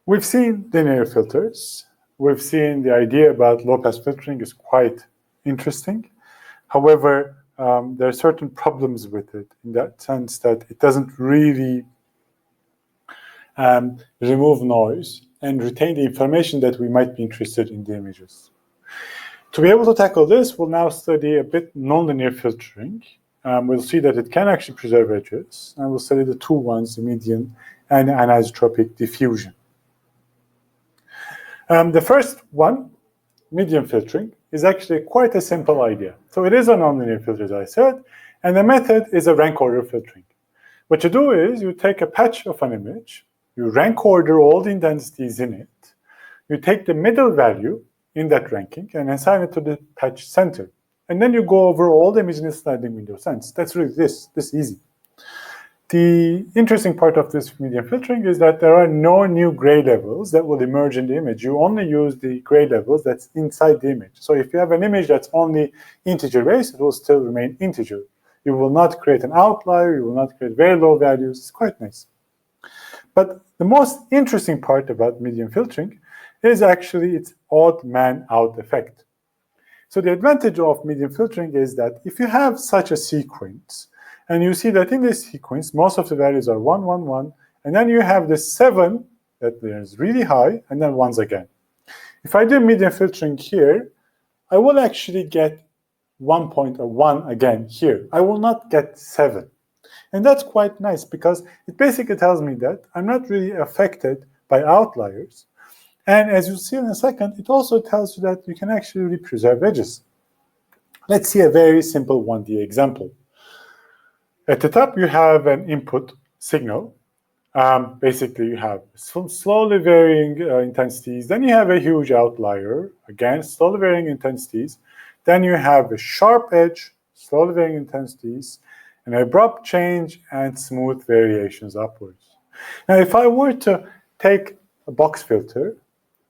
We've seen linear filters. We've seen the idea about low-pass filtering is quite interesting. However, there are certain problems with it in that sense that it doesn't really remove noise and retain the information that we might be interested in the images. To be able to tackle this, we'll now study a bit nonlinear filtering. We'll see that it can actually preserve edges, and we'll study the two ones, the median and anisotropic diffusion. The first one, median filtering, is actually quite a simple idea. So it is a nonlinear filter, as I said, and the method is a rank order filtering. What you do is you take a patch of an image, you rank order all the intensities in it, you take the middle value in that ranking and assign it to the patch center. And then you go over all the images in a sliding window sense. That's really this easy. The interesting part of this median filtering is that there are no new gray levels that will emerge in the image. You only use the gray levels that's inside the image. So if you have an image that's only integer based, it will still remain integer. You will not create an outlier, you will not create very low values. It's quite nice. But the most interesting part about median filtering is actually its odd man out effect. So the advantage of median filtering is that if you have such a sequence, and you see that in this sequence, most of the values are 1, 1, 1, and then you have the 7 that is really high, and then 1s again. If I do median filtering here, I will actually get 1.1 again here. I will not get 7. And that's quite nice because it basically tells me that I'm not really affected by outliers. And as you'll see in a second, it also tells you that you can actually really preserve edges. Let's see a very simple 1D example. At the top, you have an input signal. Basically, you have slowly varying intensities. Then you have a huge outlier, again, slowly varying intensities. Then you have a sharp edge, slowly varying intensities, an abrupt change, and smooth variations upwards. Now, if I were to take a box filter,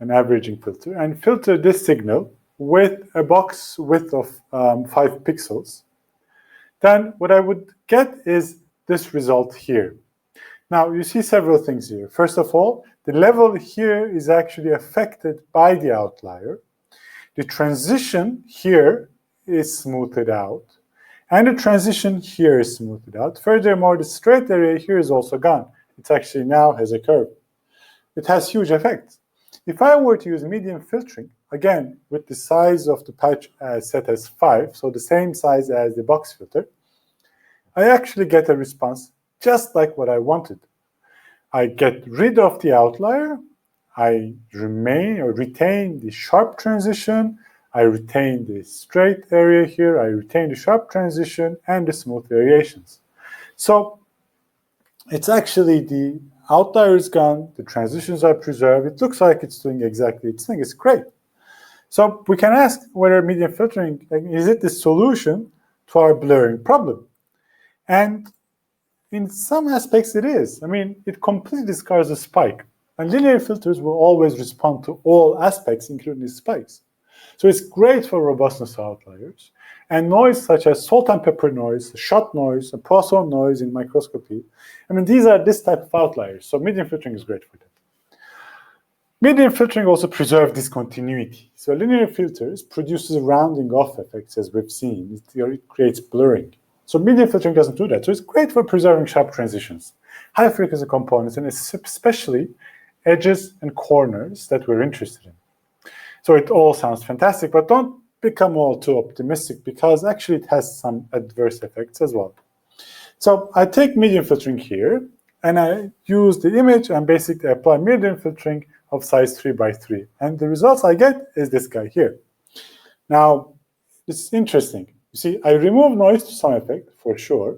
an averaging filter, and filter this signal with a box width of 5 pixels, then what I would get is this result here. Now, you see several things here. First of all, the level here is actually affected by the outlier. The transition here is smoothed out, and the transition here is smoothed out. Furthermore, the straight area here is also gone. It actually now has a curve. It has huge effects. If I were to use median filtering, again, with the size of the patch set as 5, so the same size as the box filter, I actually get a response just like what I wanted. I get rid of the outlier, I retain the sharp transition, I retain the straight area here, I retain the sharp transition and the smooth variations. So it's actually the outlier is gone, the transitions are preserved, it looks like it's doing exactly its thing, it's great. So we can ask whether median filtering, is it the solution to our blurring problem? And in some aspects it is. I mean, it completely discards the spike. And linear filters will always respond to all aspects, including the spikes. So it's great for robustness outliers. And noise such as salt and pepper noise, shot noise, Poisson noise in microscopy, I mean, these are this type of outliers. So median filtering is great for that. Median filtering also preserves discontinuity. So linear filters produces rounding off effects, as we've seen. It creates blurring. So median filtering doesn't do that. So it's great for preserving sharp transitions, high frequency components, and especially edges and corners that we're interested in. So it all sounds fantastic, but don't become all too optimistic because actually it has some adverse effects as well. So I take median filtering here, and I use the image and basically apply median filtering of size 3 by 3. And the results I get is this guy here. Now, it's interesting. You see, I remove noise to some effect, for sure,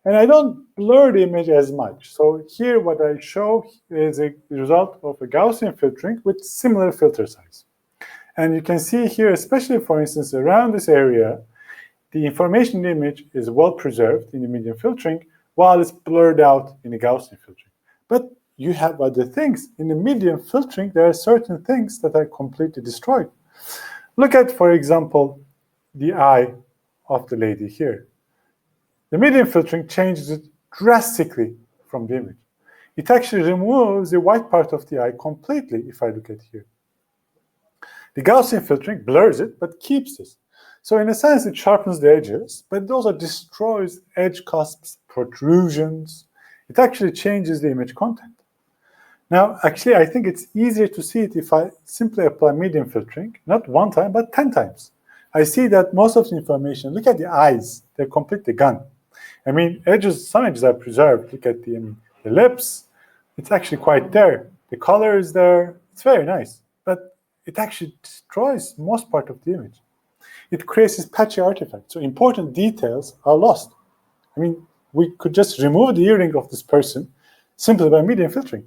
and I don't blur the image as much. So here what I show is a result of a Gaussian filtering with similar filter size. And you can see here, especially for instance, around this area, the information in the image is well preserved in the median filtering, while it's blurred out in the Gaussian filtering. But you have other things. In the median filtering, there are certain things that are completely destroyed. Look at, for example, the eye of the lady here. The median filtering changes it drastically from the image. it actually removes the white part of the eye completely, if I look at here. The Gaussian filtering blurs it, but keeps this. So in a sense, it sharpens the edges, but it also destroys edge cusps, protrusions. It actually changes the image content. Now, actually, I think it's easier to see it if I simply apply medium filtering, not 1 time, but 10 times. I see that most of the information, look at the eyes, they're completely gone. I mean, some edges are preserved. Look at the lips, it's actually quite there. The color is there, it's very nice, but it actually destroys most part of the image. It creates this patchy artifact, so important details are lost. I mean, we could just remove the earring of this person simply by medium filtering.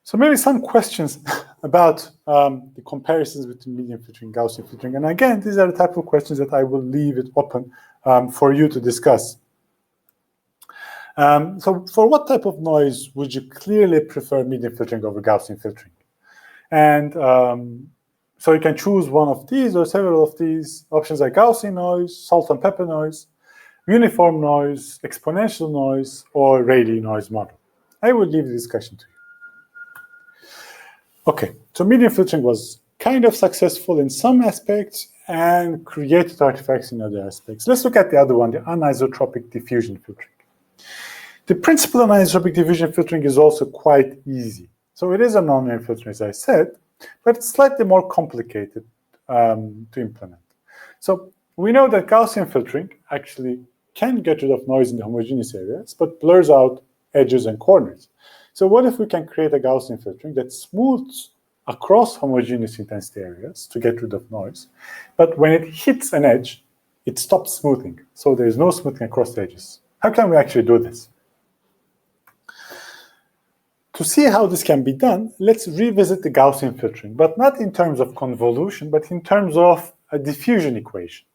So maybe some questions about the comparisons between medium filtering and Gaussian filtering. And again, these are the type of questions that I will leave it open for you to discuss. So for what type of noise would you clearly prefer medium filtering over Gaussian filtering? And so you can choose one of these or several of these options like Gaussian noise, salt and pepper noise, uniform noise, exponential noise, or Rayleigh noise model. I will leave the discussion to you. Okay, so medium filtering was kind of successful in some aspects and created artifacts in other aspects. Let's look at the other one, the anisotropic diffusion filtering. The principle of anisotropic diffusion filtering is also quite easy. So it is a nonlinear filter, as I said, but it's slightly more complicated to implement. So we know that Gaussian filtering actually can get rid of noise in the homogeneous areas, but blurs out edges and corners. So what if we can create a Gaussian filtering that smooths across homogeneous intensity areas to get rid of noise, but when it hits an edge, it stops smoothing. So there is no smoothing across the edges. How can we actually do this? To see how this can be done, let's revisit the Gaussian filtering, but not in terms of convolution, but in terms of a diffusion equation.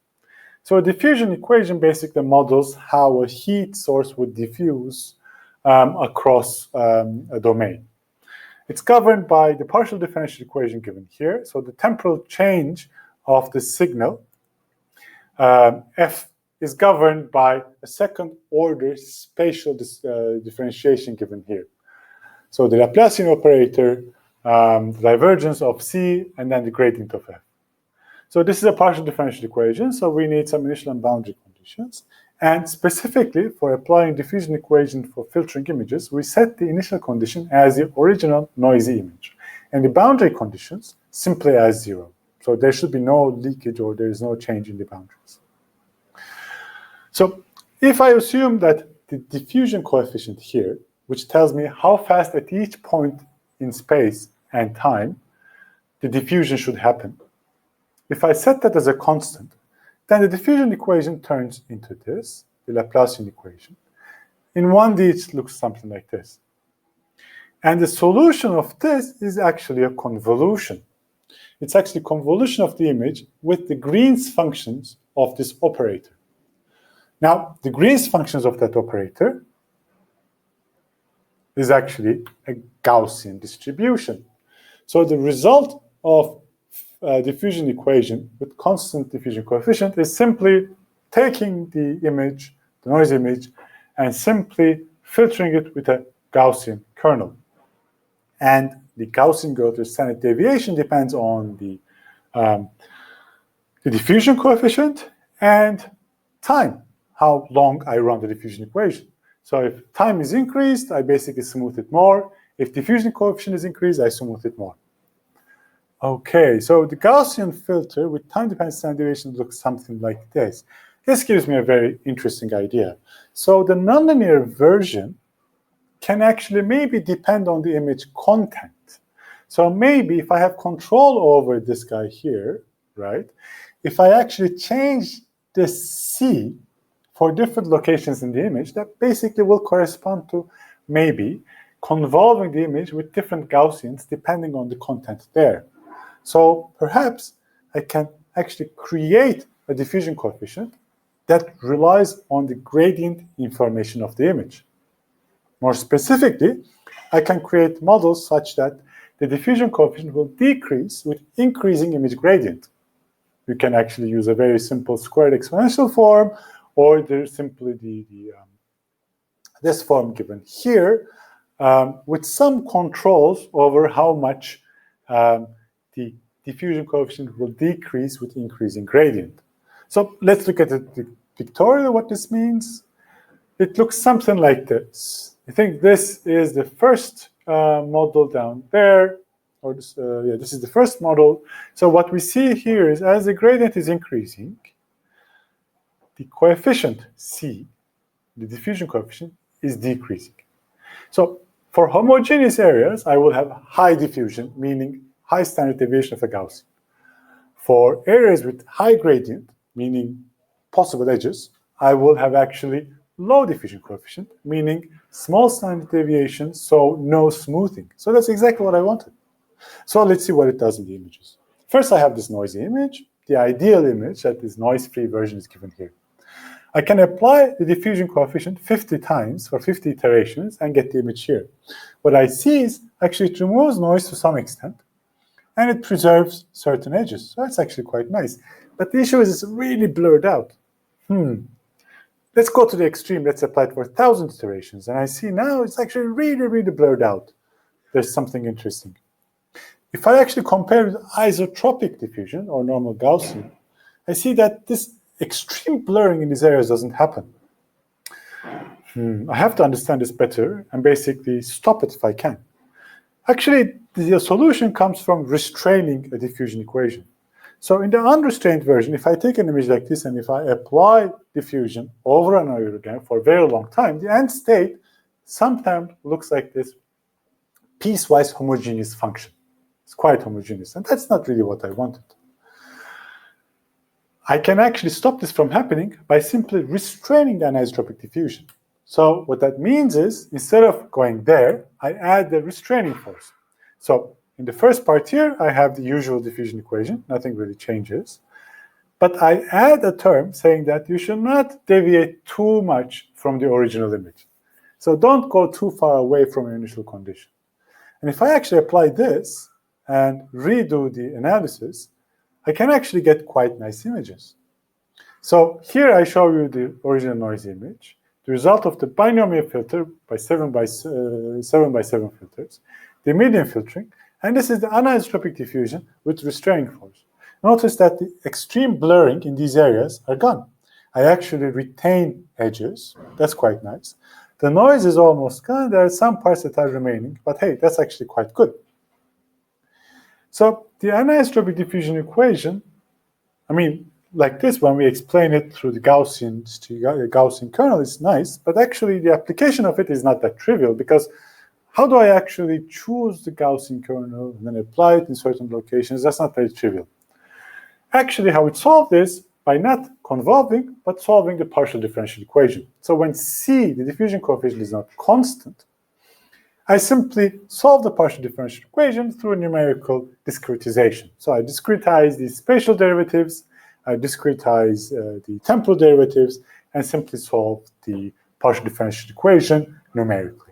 So a diffusion equation basically models how a heat source would diffuse across a domain. It's governed by the partial differential equation given here. So the temporal change of the signal, f, is governed by a second order spatial differentiation given here. So the Laplacian operator, the divergence of c, and then the gradient of f. So this is a partial differential equation, so we need some initial and boundary conditions. And specifically, for applying diffusion equation for filtering images, we set the initial condition as the original noisy image, and the boundary conditions simply as 0. So there should be no leakage or there is no change in the boundaries. So if I assume that the diffusion coefficient here, which tells me how fast at each point in space and time the diffusion should happen, if I set that as a constant, then the diffusion equation turns into this, the Laplacian equation. In 1D, it looks something like this. And the solution of this is actually a convolution. It's actually convolution of the image with the Green's functions of this operator. Now, the Green's functions of that operator is actually a Gaussian distribution. So the result of diffusion equation with constant diffusion coefficient is simply taking the image, the noise image, and simply filtering it with a Gaussian kernel. And the Gaussian growth rate standard deviation depends on the diffusion coefficient and time, how long I run the diffusion equation. So if time is increased, I basically smooth it more. If diffusion coefficient is increased, I smooth it more. Okay, so the Gaussian filter with time-dependent standard deviation looks something like this. This gives me a very interesting idea. So the nonlinear version can actually maybe depend on the image content. So maybe if I have control over this guy here, right, if I actually change the C for different locations in the image, that basically will correspond to maybe convolving the image with different Gaussians depending on the content there. So perhaps I can actually create a diffusion coefficient that relies on the gradient information of the image. More specifically, I can create models such that the diffusion coefficient will decrease with increasing image gradient. You can actually use a very simple squared exponential form, or there's simply the this form given here, with some controls over how much the diffusion coefficient will decrease with increasing gradient. So let's look at the pictorial, what this means. It looks something like this. I think this is the first model down there, or this, this is the first model. So what we see here is as the gradient is increasing, the coefficient C, the diffusion coefficient, is decreasing. So for homogeneous areas, I will have high diffusion, meaning high standard deviation of a Gaussian. For areas with high gradient, meaning possible edges, I will have actually low diffusion coefficient, meaning small standard deviation, so no smoothing. So that's exactly what I wanted. So let's see what it does in the images. First, I have this noisy image. The ideal image, that is noise-free version, is given here. I can apply the diffusion coefficient 50 times for 50 iterations and get the image here. What I see is actually it removes noise to some extent, and it preserves certain edges. So that's actually quite nice. But the issue is it's really blurred out. Let's go to the extreme. Let's apply it for 1,000 iterations. And I see now it's actually really, really blurred out. There's something interesting. If I actually compare with isotropic diffusion or normal Gaussian, I see that this extreme blurring in these areas doesn't happen. I have to understand this better and basically stop it if I can. Actually, the solution comes from restraining a diffusion equation. So in the unrestrained version, if I take an image like this and if I apply diffusion over and over again for a very long time, the end state sometimes looks like this piecewise homogeneous function. It's quite homogeneous, and that's not really what I wanted. I can actually stop this from happening by simply restraining the anisotropic diffusion. So what that means is, instead of going there, I add the restraining force. So in the first part here, I have the usual diffusion equation. Nothing really changes. But I add a term saying that you should not deviate too much from the original image. So don't go too far away from your initial condition. And if I actually apply this and redo the analysis, I can actually get quite nice images. So here I show you the original noisy image, the result of the binomial filter by 7 by 7 filters, the median filtering, and this is the anisotropic diffusion with restraining force. Notice that the extreme blurring in these areas are gone. I actually retain edges. That's quite nice. The noise is almost gone. There are some parts that are remaining, but hey, that's actually quite good. So the anisotropic diffusion equation, like this, when we explain it through the Gaussian kernel, it's nice, but actually the application of it is not that trivial, because how do I actually choose the Gaussian kernel and then apply it in certain locations? That's not very trivial. Actually, how it's solved is by not convolving, but solving the partial differential equation. So when C, the diffusion coefficient, is not constant, I simply solve the partial differential equation through a numerical discretization. So I discretize the spatial derivatives, I discretize the temporal derivatives, and simply solve the partial differential equation numerically.